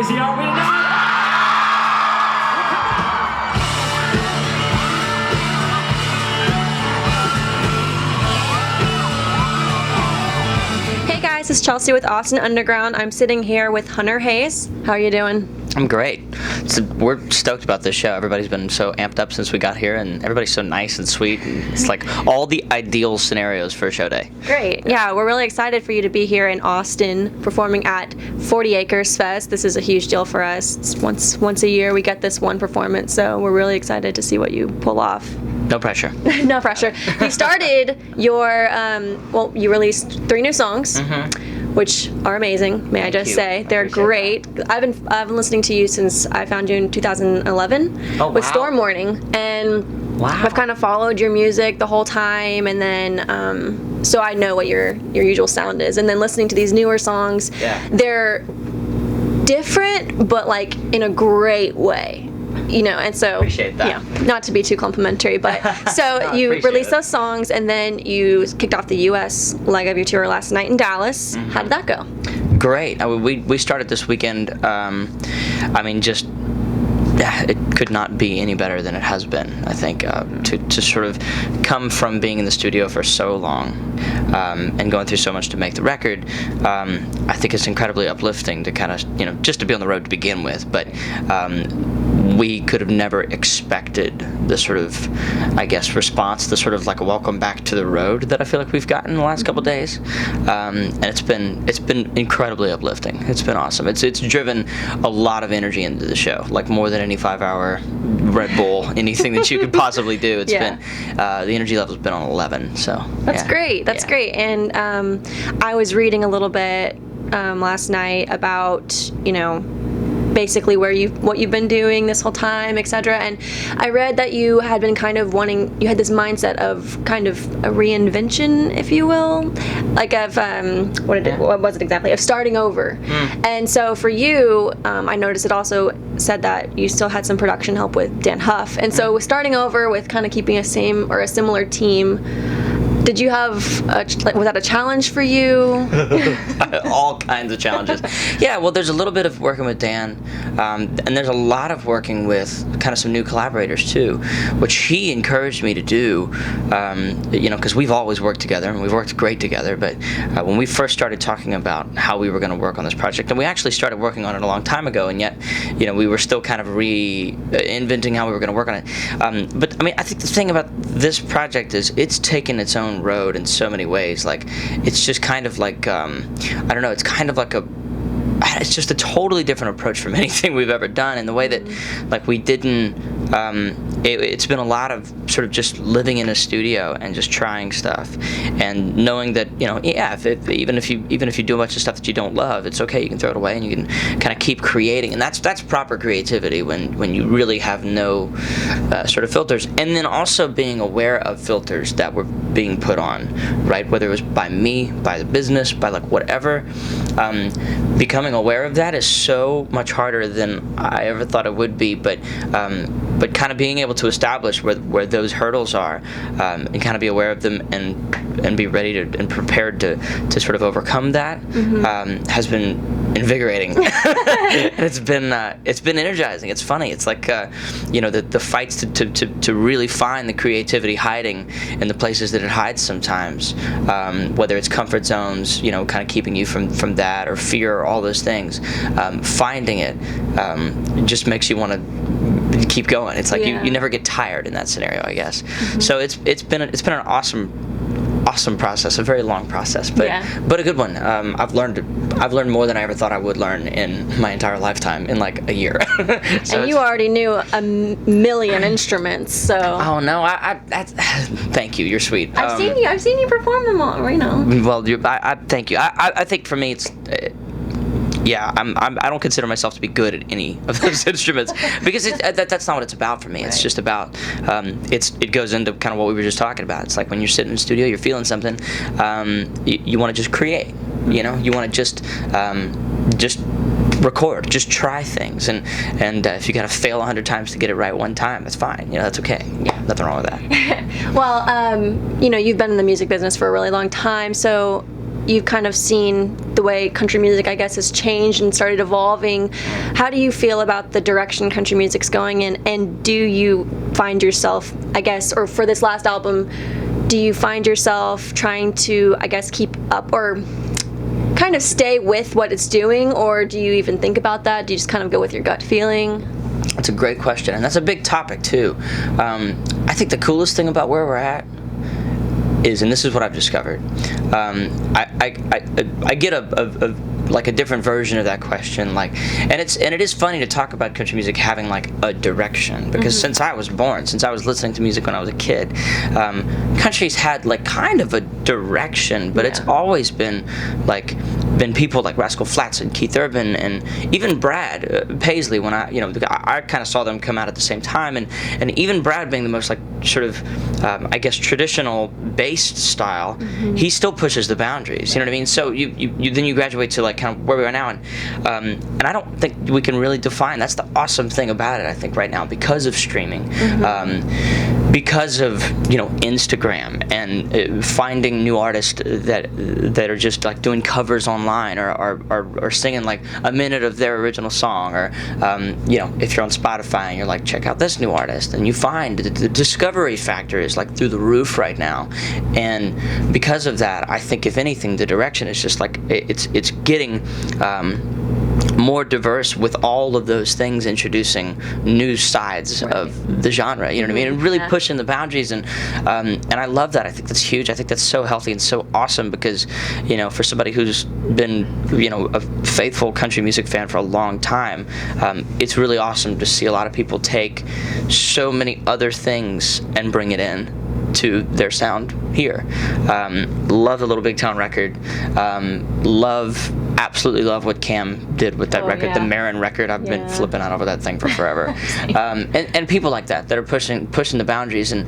crazy, are we not? Hey guys, it's Chelsea with Austin Underground. I'm sitting here with Hunter Hayes. How are you doing? I'm great. We're stoked about this show. Everybody's been so amped up since we got here, and everybody's so nice and sweet. And it's like all the ideal scenarios for a show day. Great. Yeah, we're really excited for you to be here in Austin performing at 40 Acres Fest. This is a huge deal for us. It's once a year we get this one performance, so we're really excited to see what you pull off. No pressure. No pressure. You started your, you released 3 new songs. Which are amazing, may I just say. They're great. I've been listening to you since I found you in 2011 with Storm Warning, and I've kind of followed your music the whole time, and then so I know what your usual sound is. And then listening to these newer songs, they're different, but like in a great way. You know, and so, appreciate that. Yeah, not to be too complimentary, but so you released those songs, and then you kicked off the U.S. leg of your tour last night in Dallas. How did that go? Great. We started this weekend. It could not be any better than it has been. I think to sort of come from being in the studio for so long and going through so much to make the record, I think it's incredibly uplifting to kind of, just to be on the road to begin with. But we could have never expected the sort of, I guess, response, the sort of like a welcome back to the road that I feel like we've gotten in the last couple days, and it's been incredibly uplifting. It's been awesome. It's driven a lot of energy into the show, like more than any 5-hour Red Bull, anything that you could possibly do. It's been the energy level's been on 11. So that's great. That's great. And I was reading a little bit last night about basically what you've been doing this whole time, etc. And I read that you had been kind of you had this mindset of kind of a reinvention, if you will, like of what was it exactly? Of starting over. And so for you, I noticed it also said that you still had some production help with Dan Huff, and so with starting over with kind of keeping a same or a similar team. Did you have, was that a challenge for you? All kinds of challenges. Yeah, well, there's a little bit of working with Dan, and there's a lot of working with kind of some new collaborators too, which he encouraged me to do, because we've always worked together, and we've worked great together, but when we first started talking about how we were going to work on this project, and we actually started working on it a long time ago, and yet, we were still kind of reinventing how we were going to work on it. But, I think the thing about this project is it's taken its own road in so many ways. Like, it's just kind of like it's kind of like it's just a totally different approach from anything we've ever done, in the way that like we didn't it's been a lot of sort of just living in a studio and just trying stuff, and knowing that even if you do a bunch of stuff that you don't love, it's okay, you can throw it away and you can kind of keep creating, and that's proper creativity when you really have no sort of filters, and then also being aware of filters that were being put on, right, whether it was by me, by the business, by like whatever. Becoming aware of that is so much harder than I ever thought it would be, but kind of being able to establish where those hurdles are, and kind of be aware of them and be ready to and prepared to sort of overcome that, has been invigorating. And it's been energizing. It's funny. It's like the fights to really find the creativity hiding in the places that it hides sometimes, whether it's comfort zones, kind of keeping you from that, or fear, or all those things. Finding it just makes you want to keep going. It's like you never get tired in that scenario, I guess. So it's been an awesome process, a very long process, but a good one. I've learned more than I ever thought I would learn in my entire lifetime in like a year. So and you already knew a million instruments, so. Oh no, thank you. You're sweet. I've seen you perform them all. Well, I thank you. I think for me it's. I don't consider myself to be good at any of those instruments, because that's not what it's about for me. It's just about it goes into kind of what we were just talking about. It's like when you're sitting in the studio, you're feeling something, you want to just create. You want to just record, just try things, and if you gotta fail 100 times to get it right one time, that's fine. That's okay. Nothing wrong with that. Well, you've been in the music business for a really long time, so you've kind of seen the way country music, I guess, has changed and started evolving. How do you feel about the direction country music's going in, and do you find yourself, I guess, or for this last album, do you find yourself trying to, I guess, keep up or kind of stay with what it's doing, or do you even think about that? Do you just kind of go with your gut feeling? That's a great question, and that's a big topic too. I think the coolest thing about where we're at is, and this is what I've discovered, I get a different version of that question, and it is funny to talk about country music having like a direction, because since I was born, since I was listening to music when I was a kid, country's had like kind of a direction, but it's always been people like Rascal Flatts and Keith Urban and even Brad Paisley. When I kind of saw them come out at the same time, and even Brad being the most like sort of I guess traditional based style, he still pushes the boundaries. You know what I mean? So you graduate to like kind of where we are now, and I don't think we can really define. That's the awesome thing about it, I think, right now, because of streaming, because of Instagram and finding new artists that are just like doing covers online or singing like a minute of their original song, or if you're on Spotify and you're like, check out this new artist, and you find the discovery factor is like through the roof right now. And because of that, I think if anything, the direction is just like it's getting more diverse, with all of those things introducing new sides of the genre, you know what I mean, and really pushing the boundaries, and I love that. I think that's huge. I think that's so healthy and so awesome, because for somebody who's been a faithful country music fan for a long time, it's really awesome to see a lot of people take so many other things and bring it in to their sound here. Love the Little Big Town record. Absolutely love what Cam did with that record, the Marin record. I've been flipping out over that thing for forever. And people like that are pushing the boundaries, and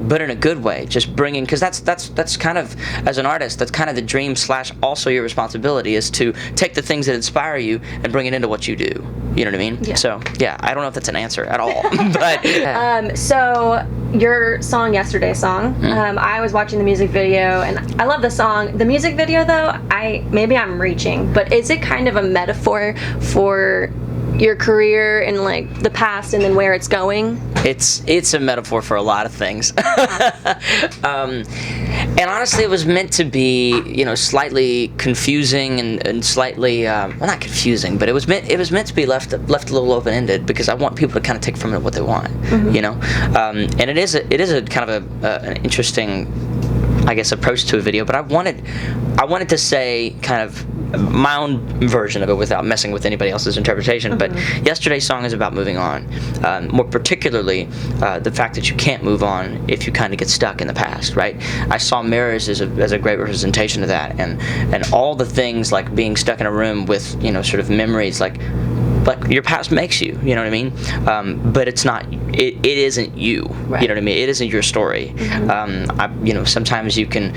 but in a good way, just bringing, because that's kind of, as an artist, that's kind of the dream / also your responsibility, is to take the things that inspire you and bring it into what you do. You know what I mean? Yeah. So I don't know if that's an answer at all, but so your song, Yesterday Song, I was watching the music video, and I love the song. The music video, though, maybe I'm reaching, but is it kind of a metaphor for your career and like the past and then where it's going? It's a metaphor for a lot of things. And honestly, it was meant to be, slightly confusing and slightly, well, not confusing, but it was meant to be left a little open-ended, because I want people to kind of take from it what they want, and it is a kind of an interesting, I guess, approach to a video, but I wanted to say kind of my own version of it without messing with anybody else's interpretation. But Yesterday's Song is about moving on, more particularly the fact that you can't move on if you kind of get stuck in the past, right? I saw Mirrors as a great representation of that, and all the things like being stuck in a room with sort of memories like your past makes you, you know what I mean? But it's not, it isn't you, right. You know what I mean? It isn't your story. Sometimes you can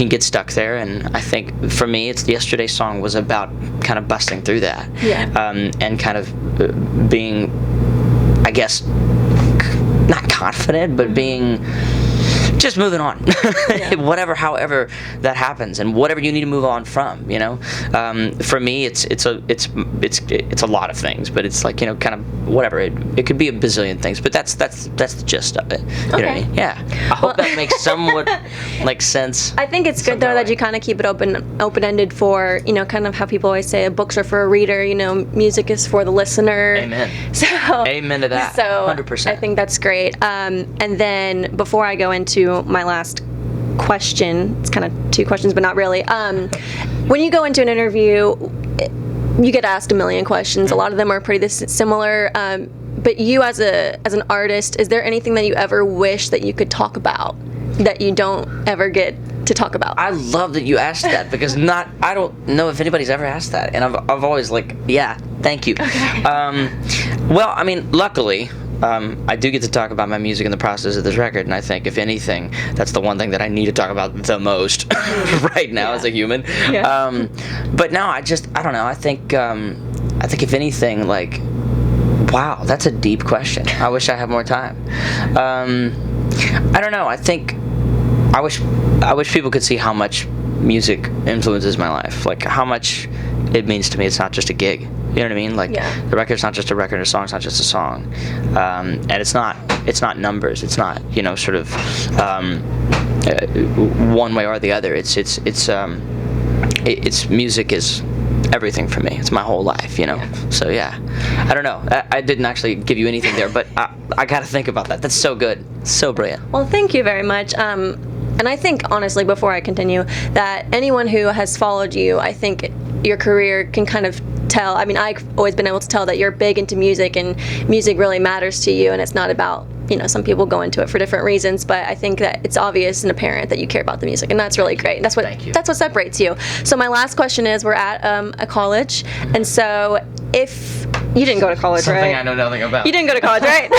get stuck there, and I think for me, it's Yesterday's Song was about kind of busting through that, and kind of being, I guess, not confident, but being just moving on. However that happens, and whatever you need to move on from, for me it's a lot of things, but it's like, kind of whatever, it could be a bazillion things, but that's the gist of it. You know what I mean? Yeah. I hope that makes somewhat like sense. I think it's good though that you kind of keep it open-ended for, kind of how people always say books are for a reader, music is for the listener. Amen. So amen to that. So 100%. I think that's great. And then before I go into my last question, it's kind of two questions, but not really. When you go into an interview, you get asked a million questions. A lot of them are pretty similar. But you, as an artist, is there anything that you ever wish that you could talk about that you don't ever get to talk about? I love that you asked that, because I don't know if anybody's ever asked that, and I've always thank you. Okay. Well, I mean, luckily, I do get to talk about my music in the process of this record, and I think, if anything, that's the one thing that I need to talk about the most right now as a human. Yeah. But no, I don't know. I think if anything, like, wow, that's a deep question. I wish I had more time. I don't know. I think I wish people could see how much music influences my life, like how much it means to me. It's not just a gig. You know what I mean? Like the record's not just a record, a song's not just a song, and it's not numbers. It's not sort of one way or the other. It's music is everything for me. It's my whole life, So yeah, I don't know. I didn't actually give you anything there, but I got to think about that. That's so good, so brilliant. Well, thank you very much. And I think, honestly, before I continue, that anyone who has followed you, I think your career can kind of tell. I mean, I've always been able to tell that you're big into music, and music really matters to you, and it's not about, some people go into it for different reasons, but I think that it's obvious and apparent that you care about the music, and that's really great. That's what separates you. So my last question is, we're at a college, and so if you didn't go to college, Something right? I know nothing about. You didn't go to college, right?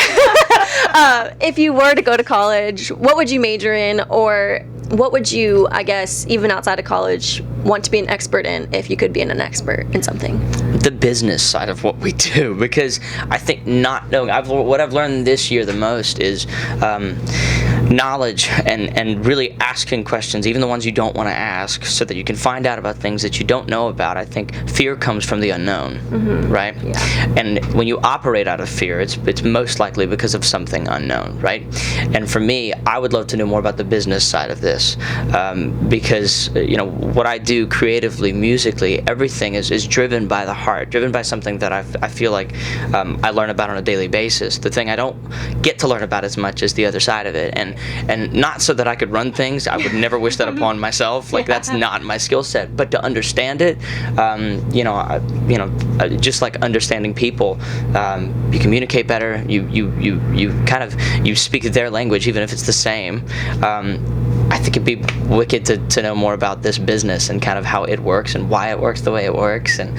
If you were to go to college, what would you major in, or what would you, I guess, even outside of college, want to be an expert in if you could be an expert in something? The business side of what we do, because I think not knowing, what I've learned this year the most is knowledge and really asking questions, even the ones you don't want to ask, so that you can find out about things that you don't know about. I think fear comes from the unknown, right? Yeah. And when you operate out of fear, it's most likely because of something unknown, right? And for me, I would love to know more about the business side of this, because what I do creatively, musically, everything is driven by the heart, driven by something that I feel like I learn about on a daily basis. The thing I don't get to learn about as much is the other side of it, and not so that I could run things. I would never wish that upon myself. Like that's not my skill set. But to understand it, just like understanding people, you communicate better. You speak their language, even if it's the same. I think it'd be wicked to know more about this business and kind of how it works and why it works the way it works, and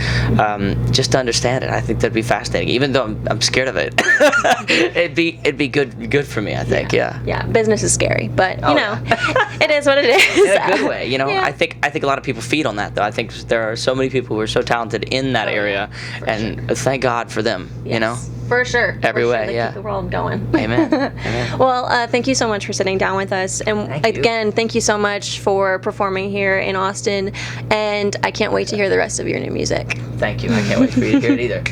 just to understand it. I think that'd be fascinating. Even though I'm scared of it, it'd be good for me. I think. Yeah. Business is scary, but it is what it is. In a good way. I think a lot of people feed on that, though. I think there are so many people who are so talented in that area, and thank God for them. Yes. For sure. Every way, they keep the world going. Amen. Well, thank you so much for sitting down with us. And again, thank you so much for performing here in Austin. And I can't wait to hear the rest of your new music. Thank you. I can't wait for you to hear it either.